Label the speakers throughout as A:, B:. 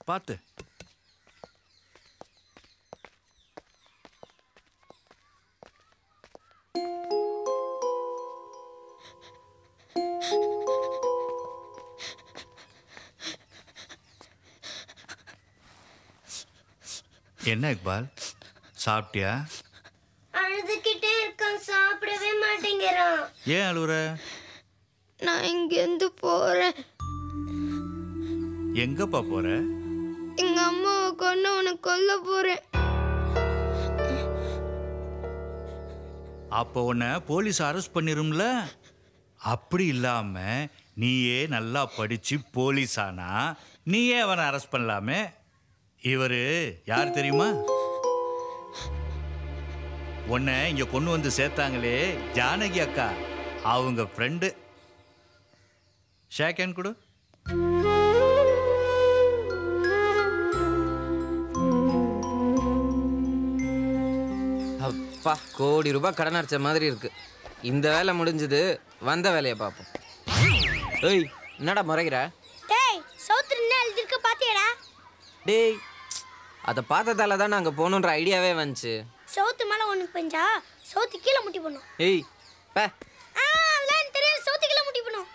A: பார்த்து. என்ன இக்பால், சாப்பிட்டியா?
B: அழுதுகிட்டே இருக்கான், சாப்பிடவே மாட்டேங்கிறான்.
A: ஏன் அழுகுற?
B: நான் இங்கேருந்து போறேன்.
A: எங்கப்பா போற?
B: எங்க அம்மாவை கொண்டு உனக்கு கொல்ல போறேன்.
A: அப்போ உன்னை போலீஸ் அரெஸ்ட் பண்ணிரும்ல. அப்படி இல்லாம நீயே நல்லா படிச்சு போலீஸ் ஆனா நீயே அவனை அரெஸ்ட் பண்ணலாமே. இவரு யார் தெரியுமா? உன்னை இங்க கொண்டு வந்து சேர்த்தாங்களே ஜானகி அக்கா, அவங்க ஃப்ரெண்டு. ஷேக் ஹேண்ட் கொடு.
C: அப்பா, கோடி ரூபாய் கடன் அடிச்ச மாதிரி இருக்கு. இந்த வேலை முடிஞ்சது, வந்த வேலையை பார்ப்போம். ஏய், என்னடா முறைகிற?
B: டேய், சௌத்ரி என்ன எழுதிருக்க பாத்தியாடா?
C: டேய், அதை பார்த்ததால தான் நாங்கள் போகணுன்ற ஐடியாவே வந்துச்சு.
B: சௌத்து மேலே உனக்கு பெஞ்சா சௌத்து கீழே முட்டி போடணும்.
C: ஏய் பே,
B: அதெல்லாம் எனக்கு தெரியாது. சௌத்து கீழே முட்டி போடணும்.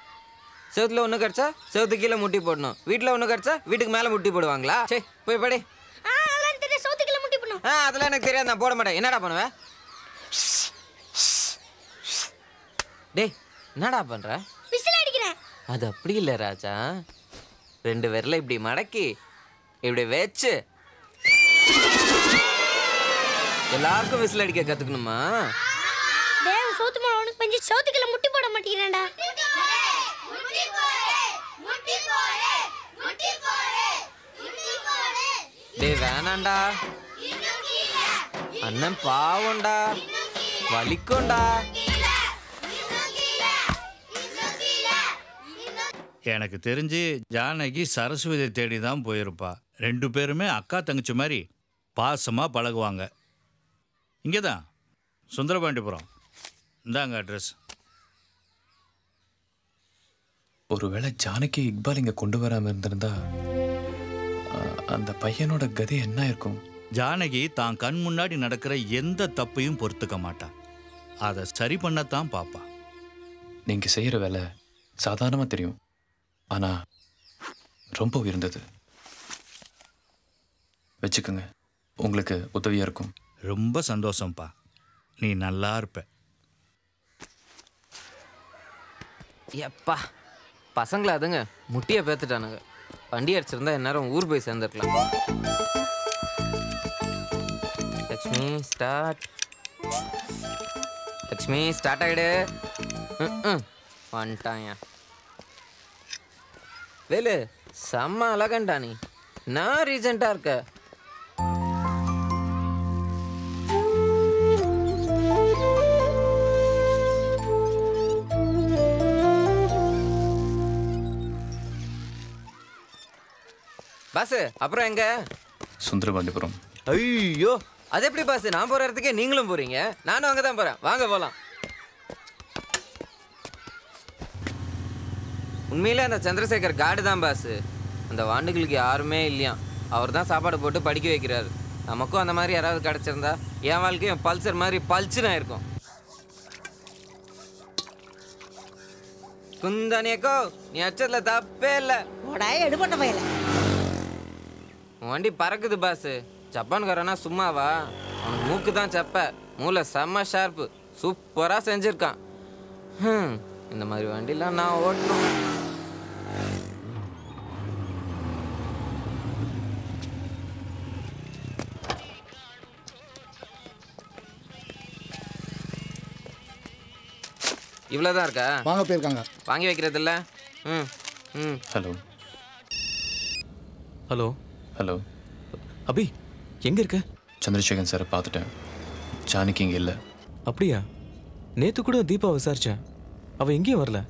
C: செவத்துல ஒன்று கிடச்சா செவத்து கீழே முட்டி போடணும். வீட்டில் ஒன்று கிடச்சா வீட்டுக்கு மேலே முட்டி போடுவாங்களா? சரி, போய் படி.
B: அதெல்லாம் எனக்கு தெரியாது. சௌத்து கீழே முட்டி போடணும்.
C: அதெல்லாம் எனக்கு தெரியாது, நான் போட மாட்டேன். என்னடா பண்ணுவேன்? டேய், என்னடா பண்ணுற?
B: விசில் அடிக்கிறேன்.
C: அது அப்படி இல்லை ராஜா. 2 விரலை இப்படி மடக்கி இப்படி வச்சு எல்லாருக்கும் விசில் அடிக்க கற்றுக்கணுமா?
B: டேய், சௌத்து மேலே உனக்கு பெஞ்சு சௌத்து கீழே முட்டி போட மாட்டேங்கிறேன்டா.
C: டேய் வேணாண்டா, அண்ணன் பாவம்டா, வலிக்கும்டா.
A: எனக்கு தெரிஞ்சு ஜானகி சரஸ்வதி தேடி தான் போயிருப்பா. 2 பேருமே அக்கா தங்கச்சி மாதிரி பாசமாக பழகுவாங்க. இங்கே தான் சுந்தரபாண்டிபுரம். இந்தாங்க அட்ரஸ்.
D: ஒருவேளை ஜானகி இக்பால் இங்கே கொண்டு வராமல் இருந்திருந்தா அந்த பையனோட கதி என்ன இருக்கும்?
A: ஜானகி தான் கண் முன்னாடி நடக்கிற எந்த தப்பையும் பொறுத்துக்க மாட்டான். அதை சரி பண்ணத்தான் பாப்பா.
D: நீங்கள் செய்கிற வேலை சாதாரணமாக தெரியும், ஆனால் ரொம்ப உயர்ந்தது. வச்சுக்கோங்க, உங்களுக்கு உதவியாக இருக்கும்.
A: ரொம்ப சந்தோஷம்ப்பா. நீ நல்லா இருப்ப.
C: எப்பா, பசங்களை அதுங்க முட்டியை பேத்துட்டானுங்க. வண்டி அடிச்சிருந்தா எந்நேரம் ஊர் போய் சேர்ந்துருக்கலாம். லக்ஷ்மி ஸ்டார்ட். லக்ஷ்மி ஸ்டார்ட் ஆகிடு. வந்துட்டாயா வேலு? செம்ம அழகண்டா நீ. நான் ரீசெண்டாக இருக்க. பாஸ், அப்புறம் எங்க?
D: சுந்தரபாண்டிபுரம்.
C: ஐயோ, அது எப்படி பாஸ்? நான் போற இடத்துக்கே நீங்களும் போறீங்க. நானும் அங்கே தான் போறேன். வாங்க போகலாம். உண்மையிலே அந்த சந்திரசேகர் காடு தான் பாஸ். அந்த வாண்டுகளுக்கு யாருமே இல்லையா. அவர் தான் சாப்பாடு போட்டு படிக்க வைக்கிறாரு. நமக்கும் அந்த மாதிரி யாராவது கிடச்சிருந்தா என் வாழ்க்கையும் பல்சர் மாதிரி பல்ச்சுனா இருக்கும். குந்தானியக்கோ, நீ அச்சதுல தப்பே இல்லை.
E: எடுபட்ட பையல
C: வண்டி பறக்குது பாஸ். ஜப்பான்காரனா சும்மாவா? அவனுக்கு மூக்கு தான் செப்ப, மூளை செம்ம ஷார்ப்பு. சூப்பராக செஞ்சுருக்கான். இந்த மாதிரி வண்டிலாம் நான் ஓட்டணும். இவ்வளோதான் இருக்கா?
F: வாங்க போயிருக்காங்க.
C: வாங்கி வைக்கிறது இல்லை.
D: Hello
G: hello
D: hello.
G: அபி, எங்கே இருக்க?
D: சந்திரசேகர் சாரை பார்த்துட்டேன். ஜானகி இங்கே இல்லை.
G: அப்படியா? நேற்று கூட தீபா விசாரிச்சேன், அவள் எங்கேயும் வரல.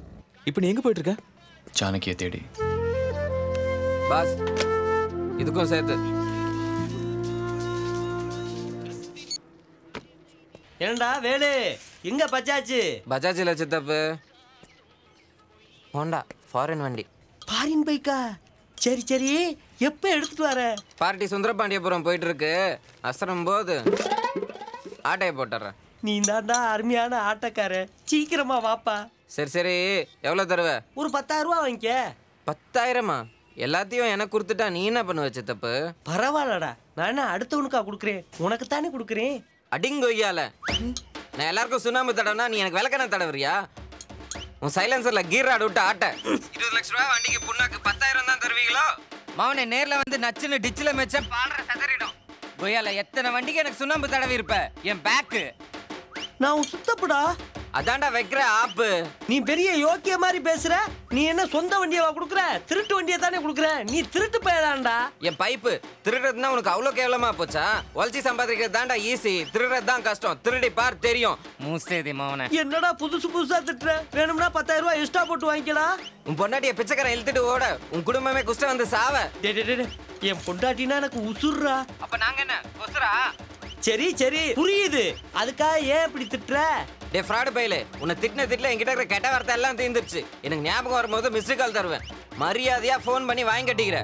G: இப்போ நீ எங்கே போயிட்டு இருக்க?
D: ஜானகியை தேடி.
C: பாஸ், இதுக்கும் சேர்த்து.
H: ஏண்டா வேலு, எங்க பஜாஜ்?
C: பஜாஜில் சித்தப்பு, ஹோண்டா ஃபாரின் வண்டி.
H: ஃபாரின் பைக்கா? சரி சரி, எப்ப எடுத்துட்டு வர?
C: பார்ட்டி சுந்தரபாண்டியபுரம் போயிட்டு இருக்கு. அசரம் போது ஆட்டையை போட்டுறேன்.
H: நீ தாண்டா அருமையான ஆட்டக்கார. சீக்கிரமா வாப்பா.
C: சரி சரி, எவ்வளோ தருவ?
H: ஒரு 10,000 ரூபா வாங்கிக்க.
C: 10,000மா? எல்லாத்தையும் எனக்கு கொடுத்துட்டா நீ என்ன பண்ண வச்ச தப்பு?
H: பரவாயில்லடா, நான் என்ன அடுத்தவனுக்கா கொடுக்குறேன், உனக்கு தானே கொடுக்குறேன்.
C: அடிங்கொய்யால, நான் எல்லாருக்கும் சுண்ணாம்பு தடவைனா நீ எனக்கு விளக்கெண்ணெய் தடவுறியா? உன் சைலன்சர்ல கீர் ராடு விட்டு ஆட்ட 20 லட்ச ரூபா வண்டிக்கு புண்ணாக்கு 10,000 தான் தருவீங்களோ? மவனை நேர்ல வந்து நச்சுன்னு டிச்சில மெச்ச பாடுற சதறிடும். கொய்யால, எத்தனை வண்டிக்கு எனக்கு சுண்ணாம்பு தடவி இருப்ப? என் பேக்கு
H: நான் உன் சுத்தப்படா.
C: அதான்டா வைக்கிற ஆப்பு.
H: நீ பெரிய யோக்கிய மாதிரி பேசுற. நீ என்ன சொந்த வண்டியவா கொடுக்குற? திருட்டு வண்டியை தானே கொடுக்குற. நீ திருட்டு போயதான்டா.
C: என் பைப்பு திருடுறதுனா உனக்கு அவ்வளோ கேவலமா போச்சா? உழைச்சி சம்பாதிக்கிறது தான்டா ஈஸி, திருடுறது தான் கஷ்டம். திருடி பார் தெரியும். மூசேதி மவனை.
H: என்னடா புதுசு புதுசா திட்டுற? வேணும்னா 10,000 ரூபாய் எக்ஸ்ட்ரா போட்டு வாங்கிக்கலாம்.
C: உன் பொண்டாட்டிய பிச்சைக்காரன் இழுத்துட்டு ஓட உன் குடும்பமே குஷ்ட வந்து சாவ.
H: என் பொண்டாட்டினா எனக்கு உசுர்றா.
C: அப்ப நாங்க என்ன கொசுரா?
H: சரி சரி புரியுது. அதுக்காக ஏன் இப்படி திட்டுற?
C: டே ஃப்ராடு பையலே, உன்னை திட்டின திட்டில என்கிட்ட இருக்கிற கெட்ட வார்த்தை எல்லாம் தீர்ந்துருச்சு. எனக்கு ஞாபகம் வரும்போது மிஸ்டு கால் தருவேன். மரியாதையா ஃபோன் பண்ணி வாங்கி கட்டிக்கிற.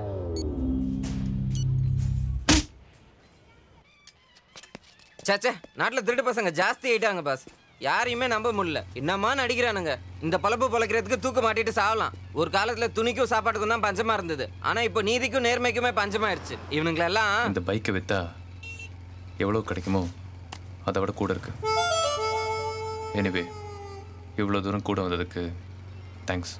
C: சேச்சே, நாட்டுல திருட்டு பசங்க ஜாஸ்தி ஆயிட்டாங்க பாஸ். யாரையுமே நம்ப முடியல. என்னமா நடிக்கிறானுங்க. இந்த பழப்பு பொழைக்கிறதுக்கு தூக்க மாட்டிட்டு சாவலாம். ஒரு காலத்துல துணிக்கும் சாப்பாட்டுக்கும் தான் பஞ்சமா இருந்தது. ஆனா இப்போ நீதிக்கும் நேர்மைக்குமே பஞ்சமாயிருச்சு. இவனுங்களெல்லாம்
D: இந்த பைக்கை வித்தா எவ்வளோ கிடைக்குமோ அதை விட கூட இருக்கு. எனிவே, இவ்வளோ தூரம் கூட வந்ததுக்கு தேங்க்ஸ்.